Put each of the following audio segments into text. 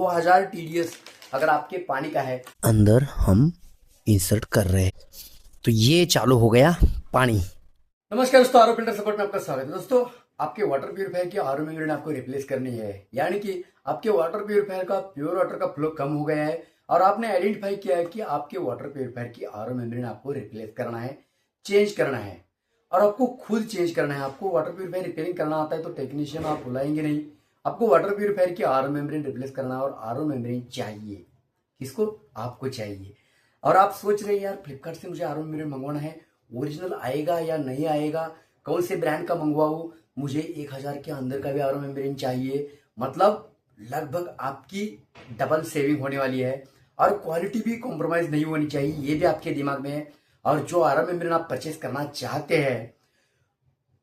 2000 TDS अगर आपके पानी का है अंदर हम इंसर्ट कर रहे हैं। तो ये चालू हो गया पानी। नमस्कार दोस्तों, आरओ फिल्टर सपोर्ट में आपका स्वागत है। दोस्तों, आपके वाटर प्यूरिफायर की आरओ मेम्ब्रेन आपको रिप्लेस करनी है, यानी कि आपके वाटर प्यूरिफायर का प्योर वाटर का फ्लो कम हो गया है और आपने आइडेंटिफाई किया है कि आपके वाटर प्यूरिफायर की आरओ मेम्ब्रेन आपको रिप्लेस करना है, चेंज करना है और आपको खुद चेंज करना है। आपको वाटर प्यूरिफायर रिपेयरिंग करना आता है तो टेक्नीशियन आप बुलाएंगे नहीं। आपको वाटर प्यूरिफायर की आरओ मेम्ब्रेन रिप्लेस करना है और आरओ मेम्ब्रेन चाहिए। किसको? आपको चाहिए। और आप सोच रहे हैं यार फ्लिपकार्ट से मुझे आरओ मेम्ब्रेन मंगवाना है, ओरिजिनल आएगा या नहीं आएगा, कौन से ब्रांड का मंगवाऊं, मुझे 1000 के अंदर का भी आरओ मेम्ब्रेन चाहिए। मतलब लगभग आपकी डबल सेविंग होने वाली है और क्वालिटी भी कॉम्प्रोमाइज नहीं होनी चाहिए, ये भी आपके दिमाग में है। और जो आरओ मेम्ब्रेन आप परचेस करना चाहते हैं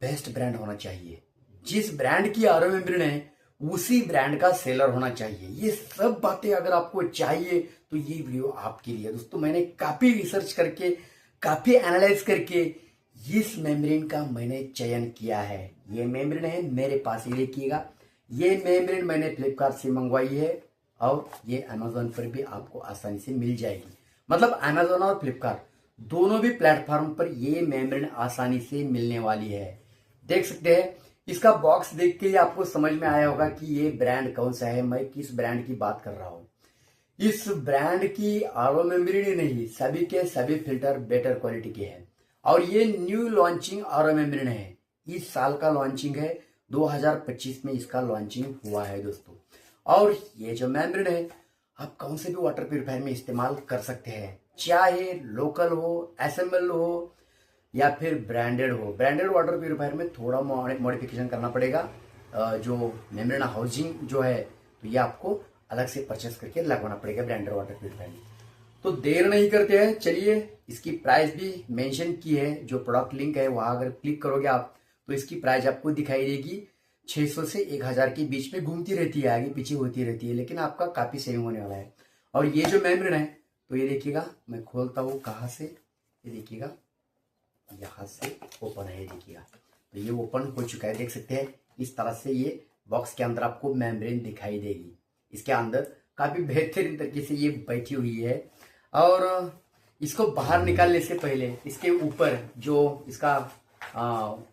बेस्ट ब्रांड होना चाहिए। जिस ब्रांड की आरओ मेम्ब्रेन है उसी ब्रांड का सेलर होना चाहिए। ये सब बातें अगर आपको चाहिए तो ये वीडियो आपके लिए। दोस्तों, मैंने काफी रिसर्च करके, काफी एनालाइज करके इस मेम्ब्रेन का मैंने चयन किया है। ये मेम्ब्रेन है मेरे पास, ये देखिएगा। ये मेम्ब्रेन मैंने फ्लिपकार्ट से मंगवाई है और ये अमेजोन पर भी आपको आसानी से मिल जाएगी। मतलब अमेजोन और फ्लिपकार्ट दोनों भी प्लेटफॉर्म पर ये मेम्ब्रेन आसानी से मिलने वाली है। देख सकते हैं, इसका बॉक्स देख के ही आपको समझ में आया होगा कि ये ब्रांड कौन सा है, मैं किस ब्रांड की बात कर रहा हूं। इस ब्रांड की आरओ मेम्ब्रेन ही नहीं, सभी के सभी फिल्टर बेटर क्वालिटी के हैं और ये न्यू लॉन्चिंग आरओ मेम्ब्रेन है। इस साल का लॉन्चिंग है, 2025 में इसका लॉन्चिंग हुआ है दोस्तों। और ये जो मेम्ब्रेन है आप कौन से भी वाटर प्यूरिफायर में इस्तेमाल कर सकते हैं, चाहे लोकल हो, एसएमएल हो या फिर ब्रांडेड हो। ब्रांडेड वाटर प्यूरिफायर में थोड़ा मॉडिफिकेशन करना पड़ेगा। जो मेम्ब्रेन हाउसिंग जो है तो ये आपको अलग से परचेस करके लगवाना पड़ेगा ब्रांडेड वाटर प्यूरिफायर में। तो देर नहीं करते हैं, चलिए इसकी प्राइस भी मेंशन की है। जो प्रोडक्ट लिंक है वहां अगर क्लिक करोगे आप तो इसकी प्राइस आपको दिखाई देगी। 600 से 1000 के बीच में घूमती रहती है, आगे पीछे होती रहती है, लेकिन आपका काफी सेविंग होने वाला है। और ये जो मेम्ब्रेन है तो ये देखिएगा, मैं खोलता हूँ कहाँ से, ये देखिएगा यहाँ से ओपन है, ये देखिएगा। तो ये ओपन हो चुका है, देख सकते हैं। इस तरह से ये बॉक्स के अंदर आपको मेम्ब्रेन दिखाई देगी। इसके अंदर काफी बेहतरीन तरीके से ये बैठी हुई है। और इसको बाहर निकालने से पहले इसके ऊपर जो इसका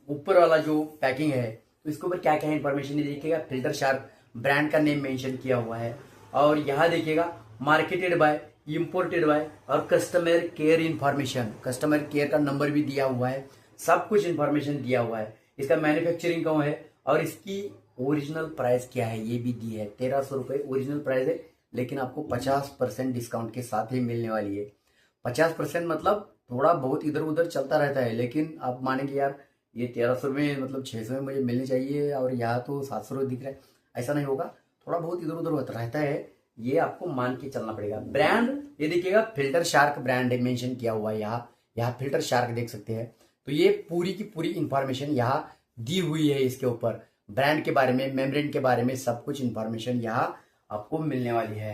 ऊपर वाला जो पैकिंग है तो इसके ऊपर क्या क्या इन्फॉर्मेशन है देखिएगा। फिल्टर शार्क ब्रांड का नेम मेंशन किया हुआ है और यहाँ देखिएगा मार्केटेड बाय, इंपोर्टेड बाय और customer care information, customer care का नंबर भी दिया हुआ है, सब कुछ इंफॉर्मेशन दिया हुआ है। इसका मैन्युफैक्चरिंग कौन है और इसकी ओरिजिनल प्राइस क्या है ये भी दी है। 1300 रुपए ओरिजिनल प्राइस है, लेकिन आपको 50% डिस्काउंट के साथ ही मिलने वाली है। 50% मतलब थोड़ा बहुत इधर उधर चलता रहता है, लेकिन आप मानेंगे यार ये 1300 में मतलब 600 में मुझे मिलनी चाहिए और यहाँ तो 700 दिख रहा है, ऐसा नहीं होगा। थोड़ा बहुत इधर उधर रहता है, ये आपको मान के चलना पड़ेगा। ब्रांड ये देखिएगा, फिल्टर शार्क ब्रांड मेंशन किया हुआ है यहाँ फिल्टर शार्क देख सकते हैं। तो ये पूरी की पूरी इंफॉर्मेशन यहाँ दी हुई है। इसके ऊपर ब्रांड के बारे में, मेम्ब्रेन के बारे में सब कुछ इंफॉर्मेशन यहाँ आपको मिलने वाली है।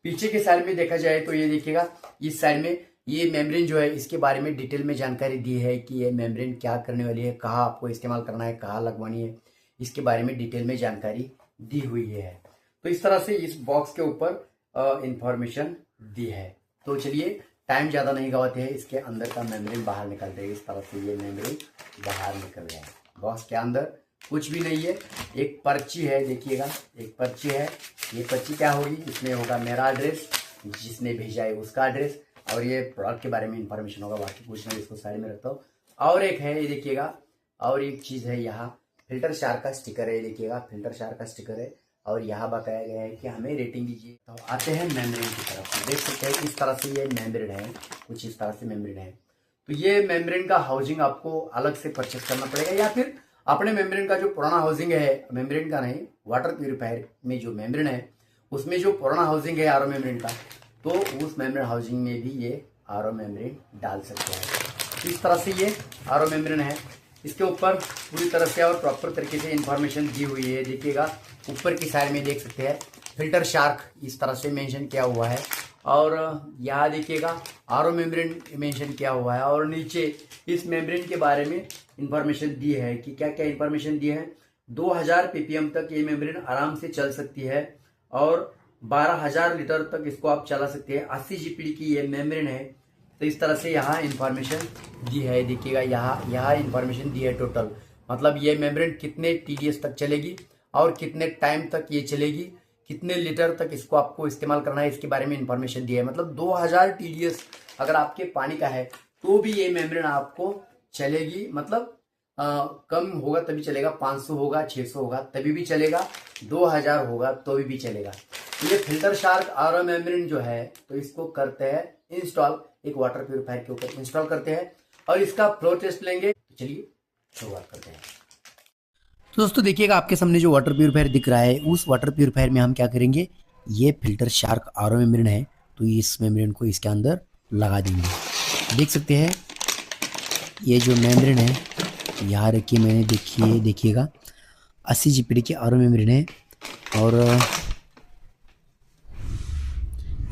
पीछे के साइड में देखा जाए तो ये देखिएगा, इस साइड में ये मेम्ब्रेन जो है इसके बारे में डिटेल में जानकारी दी है कि ये मेम्ब्रेन क्या करने वाली है, कहाँ आपको इस्तेमाल करना है, कहाँ लगवानी है, इसके बारे में डिटेल में जानकारी दी हुई है। तो इस तरह से इस बॉक्स के ऊपर इंफॉर्मेशन दी है। तो चलिए टाइम ज्यादा नहीं गवाते हैं, इसके अंदर का मेम्ब्रेन बाहर निकालते हैं। इस तरह से ये मेम्ब्रेन बाहर निकल गया है। बॉक्स के अंदर कुछ भी नहीं है, एक पर्ची है, देखिएगा एक पर्ची है। ये पर्ची क्या होगी, इसमें होगा मेरा एड्रेस, जिसने भेजा है उसका एड्रेस और ये प्रोडक्ट के बारे में इंफॉर्मेशन होगा। बाकी कुछ नहीं, इसको साइड में रखता हूँ। और एक है, ये देखिएगा, और एक चीज है यहाँ फिल्टर शार्क का स्टिकर है, ये देखिएगा फिल्टर शार्क का स्टिकर है और यहाँ बताया गया है कि हमें रेटिंग दीजिए। तो आते हैं मेम्ब्रेन की तरफ, देख सकते हैं इस तरह से ये मेम्ब्रेन है, कुछ इस तरह से मेम्ब्रेन है। तो ये मेम्ब्रेन का हाउसिंग आपको अलग से परचेस करना पड़ेगा या फिर अपने मेम्ब्रेन का जो पुराना हाउसिंग है, मेम्ब्रेन का नहीं, वाटर प्यूरिफायर में जो मेम्ब्रेन है उसमें जो पुराना हाउसिंग है आरओ मेम्ब्रेन का, तो उस मेम्ब्रेन हाउसिंग में भी ये आरओ मेम्ब्रेन डाल सकते हैं। इस तरह से ये आरओ मेम्ब्रेन है। इसके ऊपर पूरी तरह से और प्रॉपर तरीके से इंफॉर्मेशन दी हुई है। देखिएगा ऊपर की साइड में देख सकते हैं फिल्टर शार्क इस तरह से मेंशन किया हुआ है और यहाँ देखिएगा आरओ मेम्ब्रेन मेंशन किया हुआ है और नीचे इस मेम्ब्रेन के बारे में इंफॉर्मेशन दी है कि क्या क्या इंफॉर्मेशन दी है। 2000 ppm तक ये मेम्ब्रेन आराम से चल सकती है और 12,000 लीटर तक इसको आप चला सकते हैं। 80 जीपीडी की ये मेम्ब्रेन है। तो इस तरह से यहाँ इंफॉर्मेशन दी है, देखिएगा यहाँ इंफॉर्मेशन दी है टोटल। मतलब ये मेम्ब्रेन कितने टीडीएस तक चलेगी और कितने टाइम तक ये चलेगी, कितने लीटर तक इसको आपको इस्तेमाल करना है, इसके बारे में इंफॉर्मेशन दी है। मतलब 2000 टीडीएस अगर आपके पानी का है तो भी ये मेम्ब्रेन आपको चलेगी। मतलब कम होगा तभी चलेगा, 500 होगा, 600 होगा तभी भी चलेगा, 2000 होगा तो भी चलेगा। तो ये फिल्टर शार्क आरओ मेम्ब्रेन जो है, तो इसको करते हैं इंस्टॉल, एक वाटर प्यूरिफायर के ऊपर इंस्टॉल करते हैं और इसका फ्लो टेस्ट लेंगे। तो चलिए शुरुआत करते हैं। तो दोस्तों देखिएगा, आपके सामने जो वाटर प्यूरिफायर दिख रहा है, उस वाटर प्यूरिफायर में हम क्या करेंगे, ये फिल्टर शार्क आरओ मेम्ब्रेन है, तो इस मेम्ब्रेन को इसके अंदर लगा देंगे। देख सकते हैं ये जो मेम्ब्रेन है यहाँ रखी मैंने, देखिएगा 80 जीपीडी की आरओ मेम्ब्रेन है। और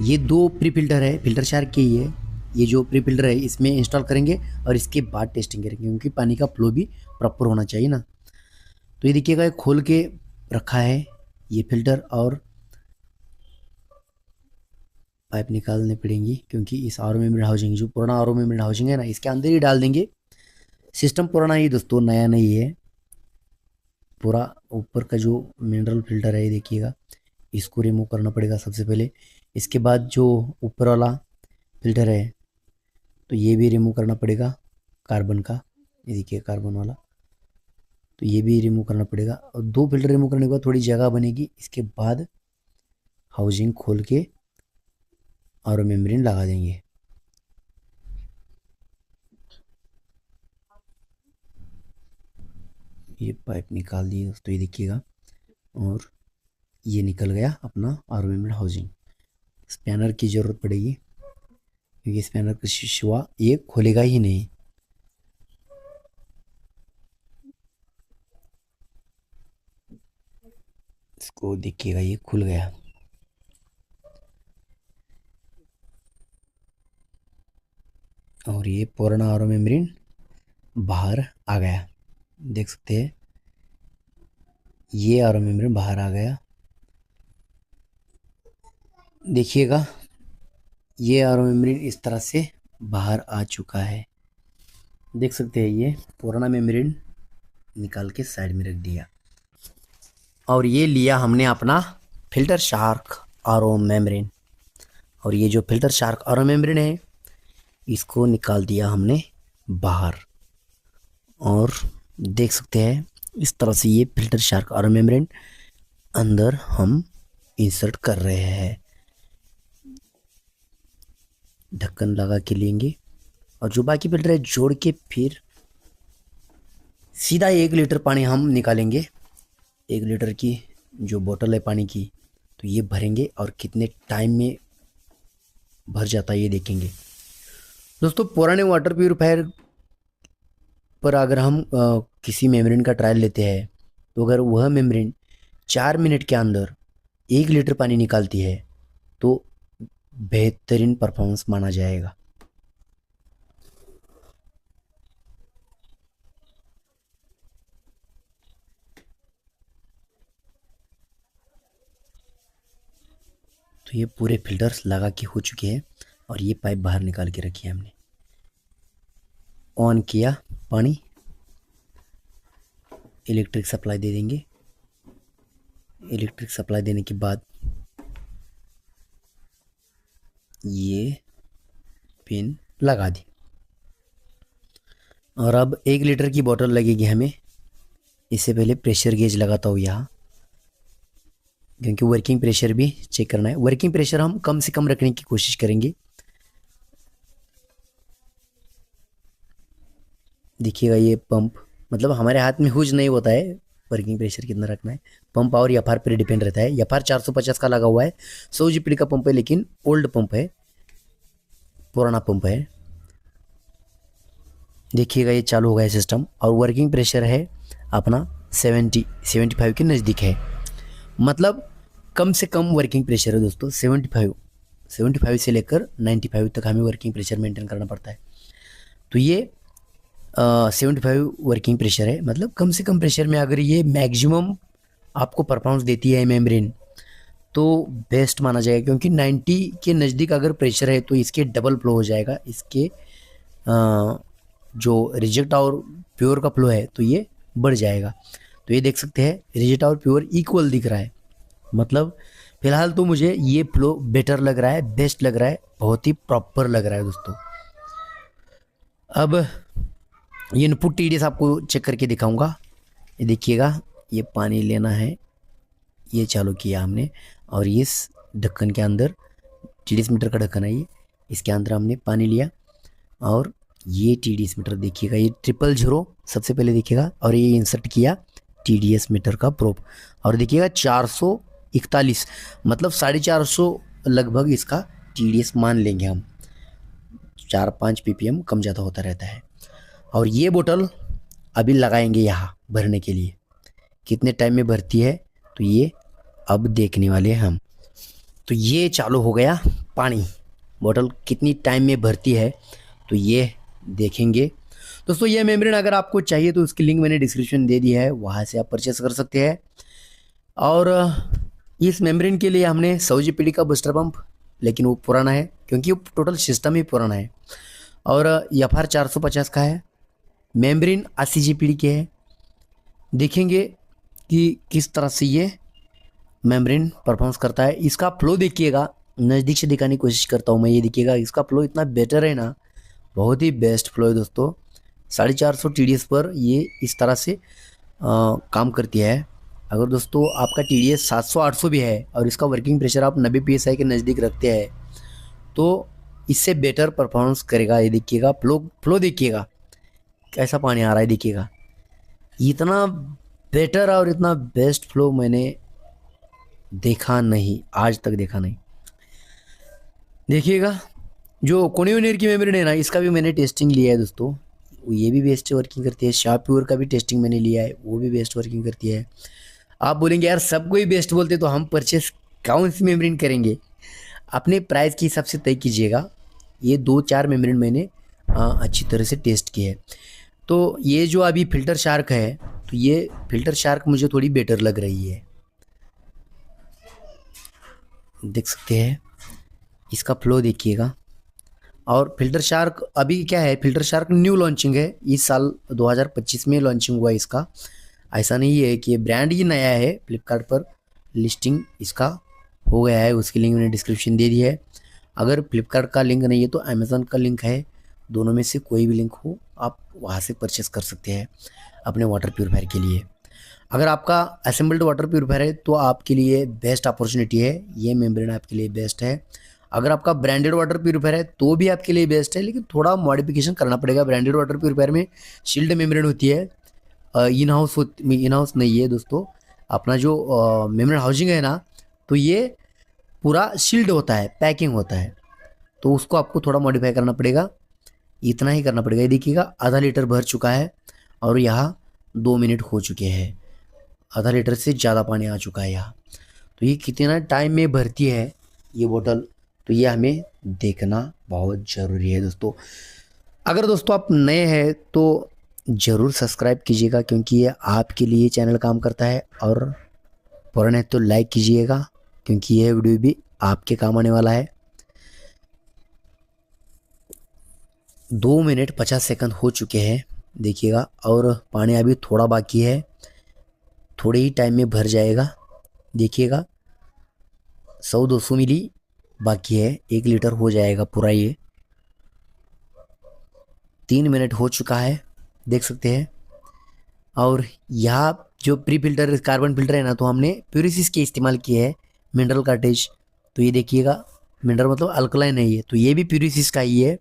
ये 2 प्री फिल्टर है, फिल्टर शार्क के ही है। ये जो प्री फिल्टर है इसमें इंस्टॉल करेंगे और इसके बाद टेस्टिंग करेंगे, क्योंकि पानी का फ्लो भी प्रॉपर होना चाहिए ना। तो ये देखिएगा, खोल के रखा है ये फिल्टर, और पाइप निकालने पड़ेंगी, क्योंकि इस आरओ मेम्ब्रेन हाउसिंग, जो पुराना आरओ मेम्ब्रेन हाउसिंग है ना, इसके अंदर ही डाल देंगे। सिस्टम पुराना ही दोस्तों, नया नहीं है। पूरा ऊपर का जो मिनरल फिल्टर है, ये देखिएगा, इसको रिमूव करना पड़ेगा सबसे पहले। इसके बाद जो ऊपर वाला फिल्टर है, तो ये भी रिमूव करना पड़ेगा, कार्बन का, ये देखिए कार्बन वाला, तो ये भी रिमूव करना पड़ेगा। और 2 फिल्टर रिमूव करने के बाद थोड़ी जगह बनेगी। इसके बाद हाउसिंग खोल के आरओ मेम्ब्रेन लगा देंगे। ये पाइप निकाल दिए दोस्तों, ये देखिएगा, और ये निकल गया अपना आरओ मेम्ब्रेन हाउसिंग। स्पैनर की ज़रूरत पड़ेगी, क्योंकि स्पैनर का शिशुआ ये खोलेगा ही नहीं। इसको देखिएगा, ये खुल गया। और ये पुराना आरओ मेम्ब्रेन बाहर आ गया, देख सकते हैं, ये आरओ मेम्ब्रेन बाहर आ गया। देखिएगा, ये आरओ मेम्ब्रेन इस तरह से बाहर आ चुका है, देख सकते हैं। ये पुराना मेम्ब्रेन निकाल के साइड में रख दिया, और ये लिया हमने अपना फिल्टर शार्क आरओ मेम्ब्रेन। और ये जो फिल्टर शार्क आरओ मेम्ब्रेन है, इसको निकाल दिया हमने बाहर, और देख सकते हैं इस तरह से ये फिल्टर शार्क आरओ मेम्ब्रेन अंदर हम इंसर्ट कर रहे हैं। ढक्कन लगा के लेंगे, और जो बाकी फिल्टर है जोड़ के फिर सीधा 1 लीटर पानी हम निकालेंगे। 1 लीटर की जो बोतल है पानी की, तो ये भरेंगे और कितने टाइम में भर जाता है ये देखेंगे। दोस्तों पुराने वाटर प्यूरिफायर पर अगर हम किसी मेम्ब्रेन का ट्रायल लेते हैं, तो अगर वह मेम्ब्रेन 4 मिनट के अंदर 1 लीटर पानी निकालती है, तो बेहतरीन परफॉर्मेंस माना जाएगा। तो ये पूरे फिल्टर्स लगा के हो चुके हैं, और ये पाइप बाहर निकाल के रखी है हमने। ऑन किया पानी, इलेक्ट्रिक सप्लाई दे देंगे। इलेक्ट्रिक सप्लाई देने के बाद ये पिन लगा दी, और अब 1 लीटर की बोतल लगेगी हमें। इससे पहले प्रेशर गेज लगाता हूँ यहाँ, क्योंकि वर्किंग प्रेशर भी चेक करना है। वर्किंग प्रेशर हम कम से कम रखने की कोशिश करेंगे। देखिएगा, ये पंप, मतलब हमारे हाथ में हुज नहीं होता है वर्किंग प्रेशर कितना रखना है। पंप और एफआर पर डिपेंड रहता है। एफआर 450 का लगा हुआ है, 100 जीपीडी का पंप है, लेकिन ओल्ड पंप है, पुराना पंप है। देखिएगा, ये चालू हो गया सिस्टम, और वर्किंग प्रेशर है अपना 75 के नज़दीक है। मतलब कम से कम वर्किंग प्रेशर है दोस्तों 75 से लेकर 95 तक हमें वर्किंग प्रेशर मेंटेन करना पड़ता है। तो ये 75 वर्किंग प्रेशर है। मतलब कम से कम प्रेशर में अगर ये मैक्सिमम आपको परफॉर्मेंस देती है मेम्ब्रेन, तो बेस्ट माना जाएगा, क्योंकि 90 के नज़दीक अगर प्रेशर है तो इसके डबल फ्लो हो जाएगा। इसके जो रिजेक्ट और प्योर का फ्लो है तो ये बढ़ जाएगा। तो ये देख सकते हैं रिजेक्ट और प्योर इक्वल दिख रहा है, मतलब फिलहाल तो मुझे ये फ्लो बेटर लग रहा है, बेस्ट लग रहा है, बहुत ही प्रॉपर लग रहा है दोस्तों। अब ये इनपुट TDS आपको चेक करके दिखाऊंगा। ये देखिएगा, ये पानी लेना है, ये चालू किया हमने, और इस ढक्कन के अंदर TDS मीटर का ढक्कन है ये, इसके अंदर हमने पानी लिया, और ये TDS मीटर देखिएगा, ये 000 सबसे पहले देखिएगा, और ये इंसर्ट किया TDS मीटर का प्रोब, और देखिएगा 441, मतलब 450 लगभग इसका TDS मान लेंगे हम। 4-5 ppm कम ज़्यादा होता रहता है। और ये बोतल अभी लगाएंगे यहाँ भरने के लिए, कितने टाइम में भरती है तो ये अब देखने वाले हैं हम। तो ये चालू हो गया पानी, बोतल कितनी टाइम में भरती है तो ये देखेंगे दोस्तों। ये मेम्ब्रेन अगर आपको चाहिए तो उसकी लिंक मैंने डिस्क्रिप्शन दे दी है, वहाँ से आप परचेस कर सकते हैं। और इस मेम्ब्रेन के लिए हमने 100 GPD का बूस्टर पंप, लेकिन वो पुराना है क्योंकि वो टोटल सिस्टम ही पुराना है। और FR 450 का है, मेम्ब्रेन 80 GPD के है। देखेंगे कि किस तरह से ये मेम्ब्रेन परफॉर्मेंस करता है। इसका फ्लो देखिएगा, नज़दीक से दिखाने की कोशिश करता हूँ मैं, ये देखिएगा इसका फ्लो इतना बेटर है ना, बहुत ही बेस्ट फ्लो है दोस्तों। 450 TDS पर ये इस तरह से काम करती है। अगर दोस्तों आपका TDS 700-800 भी है और इसका वर्किंग प्रेशर आप 90 PSI के नज़दीक रखते हैं तो इससे बेटर परफॉर्मेंस करेगा। ये देखिएगा फ्लो देखिएगा कैसा पानी आ रहा है, देखिएगा इतना बेटर और इतना बेस्ट फ्लो मैंने देखा नहीं, आज तक देखा नहीं। देखिएगा जो कोनियोनियर की मेम्ब्रेन है ना, इसका भी मैंने टेस्टिंग लिया है दोस्तों, ये भी बेस्ट वर्किंग करती है। शार्प्योर का भी टेस्टिंग मैंने लिया है, वो भी बेस्ट वर्किंग करती है। आप बोलेंगे यार सबको ही बेस्ट बोलते तो हम परचेस कौन सी मेम्ब्रेन करेंगे, अपने प्राइस के हिसाब से तय कीजिएगा। ये 2-4 मेम्ब्रेन मैंने अच्छी तरह से टेस्ट किए है। तो ये जो अभी फ़िल्टर शार्क है, तो ये फ़िल्टर शार्क मुझे थोड़ी बेटर लग रही है, देख सकते हैं इसका फ्लो देखिएगा। और फ़िल्टर शार्क अभी क्या है, फ़िल्टर शार्क न्यू लॉन्चिंग है, इस साल 2025 में लॉन्चिंग हुआ इसका। ऐसा नहीं है कि ये ब्रांड ही नया है, फ्लिपकार्ट पर लिस्टिंग इसका हो गया है, उसकी लिंक मैंने डिस्क्रिप्शन दे दी है। अगर फ्लिपकार्ट का लिंक नहीं है तो अमेज़न का लिंक है, दोनों में से कोई भी लिंक हो आप वहाँ से परचेस कर सकते हैं अपने वाटर प्यूरीफायर के लिए। अगर आपका असेंबल्ड वाटर प्यूरीफायर है तो आपके लिए बेस्ट अपॉर्चुनिटी है, ये मेम्ब्रेन आपके लिए बेस्ट है। अगर आपका ब्रांडेड वाटर प्यूरीफायर है तो भी आपके लिए बेस्ट है, लेकिन थोड़ा मॉडिफिकेशन करना पड़ेगा। ब्रांडेड वाटर प्यूरीफायर में शील्ड मेम्ब्रेन होती है, इन हाउस नहीं है दोस्तों। अपना जो मेम्ब्रेन हाउसिंग है ना, तो ये पूरा शील्ड होता है, पैकिंग होता है, तो उसको आपको थोड़ा मॉडिफाई करना पड़ेगा, इतना ही करना पड़ेगा। ये देखिएगा आधा लीटर भर चुका है और यहाँ 2 मिनट हो चुके हैं, आधा लीटर से ज़्यादा पानी आ चुका है यहाँ। तो ये कितना टाइम में भरती है ये बोतल, तो ये हमें देखना बहुत ज़रूरी है दोस्तों। अगर दोस्तों आप नए हैं तो ज़रूर सब्सक्राइब कीजिएगा, क्योंकि ये आपके लिए चैनल काम करता है। और पुराने है तो लाइक कीजिएगा, क्योंकि यह वीडियो भी आपके काम आने वाला है। 2 मिनट 50 सेकंड हो चुके हैं देखिएगा, और पानी अभी थोड़ा बाकी है, थोड़े ही टाइम में भर जाएगा। देखिएगा 100-200 मिली बाकी है, 1 लीटर हो जाएगा पूरा। ये 3 मिनट हो चुका है, देख सकते हैं। और यहाँ जो प्री फिल्टर कार्बन फिल्टर है ना, तो हमने प्यूरिसिस के इस्तेमाल किए हैं, मिनरल कार्टेज। तो ये देखिएगा, मिनरल मतलब अल्कलाइन है ये, तो ये भी प्यूरिसिस का ही है,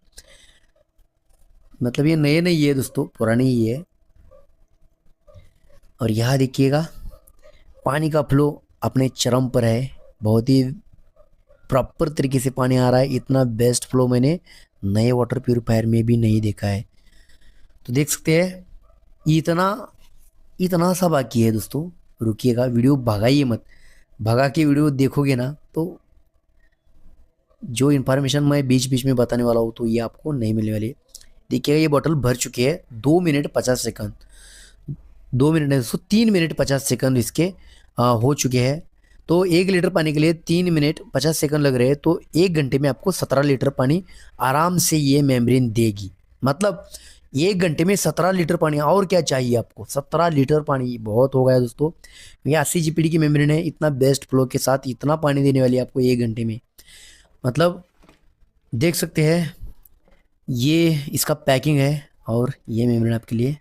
मतलब ये नए नहीं है दोस्तों, पुराने ही है। और यहाँ देखिएगा पानी का फ्लो अपने चरम पर है, बहुत ही प्रॉपर तरीके से पानी आ रहा है। इतना बेस्ट फ्लो मैंने नए वाटर प्यूरीफायर में भी नहीं देखा है। तो देख सकते हैं इतना सा बाकी है दोस्तों। रुकिएगा, वीडियो भगाइए मत, भगा के वीडियो देखोगे ना तो जो इन्फॉर्मेशन मैं बीच बीच में बताने वाला हूँ तो ये आपको नहीं मिलने वाली। देखिएगा ये बोतल भर चुकी है 2 मिनट 50 सेकंड, 2 मिनट है दोस्तों, 3 मिनट 50 सेकंड इसके हो चुके हैं। तो 1 लीटर पानी के लिए 3 मिनट 50 सेकंड लग रहे हैं, तो 1 घंटे में आपको 17 लीटर पानी आराम से ये मेम्ब्रेन देगी। मतलब 1 घंटे में 17 लीटर पानी, और क्या चाहिए आपको। 17 लीटर पानी बहुत हो गया दोस्तों। ये 80 GPD की मेम्ब्रेन है, इतना बेस्ट फ्लो के साथ इतना पानी देने वाली है आपको 1 घंटे में। मतलब देख सकते हैं ये इसका पैकिंग है और ये मेम्ब्रेन आपके लिए